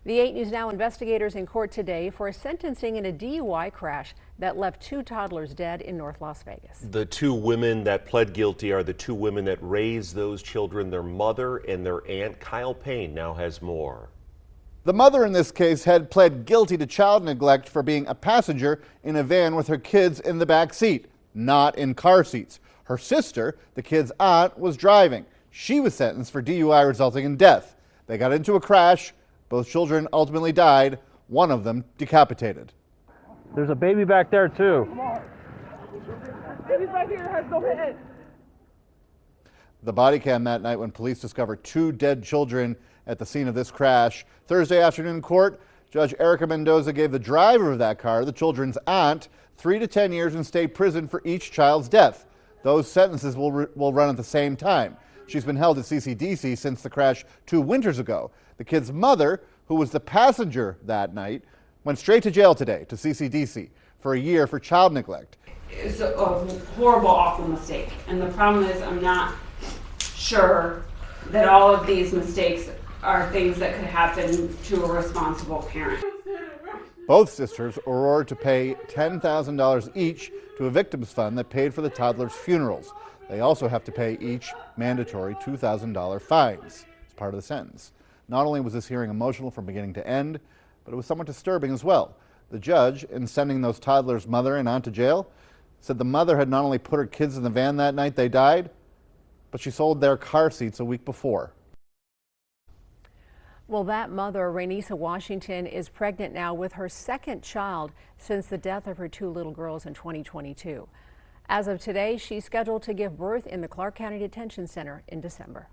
The 8 News Now investigators in court today for a sentencing in a DUI crash that left 2 toddlers dead in North Las Vegas. The 2 women that pled guilty are the 2 women that raised those children. Their mother and their aunt. Kyle Payne now has more. The mother in this case had pled guilty to child neglect for being a passenger in a van with her kids in the back seat, not in car seats. Her sister, the kid's aunt, was driving. She was sentenced for DUI resulting in death. They got into a crash. Both children ultimately died, one of them decapitated. There's a baby back there too. Come on. Baby back here has no head. The body cam that night when police discovered 2 dead children at the scene of this crash. Thursday afternoon in court, Judge Erica Mendoza gave the driver of that car, the children's aunt, 3 to 10 years in state prison for each child's death. Those sentences will run at the same time. She's been held at CCDC since the crash 2 winters ago. The kid's mother, who was the passenger that night, went straight to jail today to CCDC for a year for child neglect. It's a horrible, awful mistake. And the problem is I'm not sure that all of these mistakes are things that could happen to a responsible parent. Both sisters were ordered to pay $10,000 each to a victims fund that paid for the toddlers' funerals. They also have to pay each mandatory $2,000 fines as part of the sentence. Not only was this hearing emotional from beginning to end, but it was somewhat disturbing as well. The judge, in sending those toddlers' mother and aunt to jail, said the mother had not only put her kids in the van that night they died, but she sold their car seats a week before. Well, that mother, Rainisa Washington, is pregnant now with her 2nd child since the death of her 2 little girls in 2022. As of today, she's scheduled to give birth in the Clark County Detention Center in December.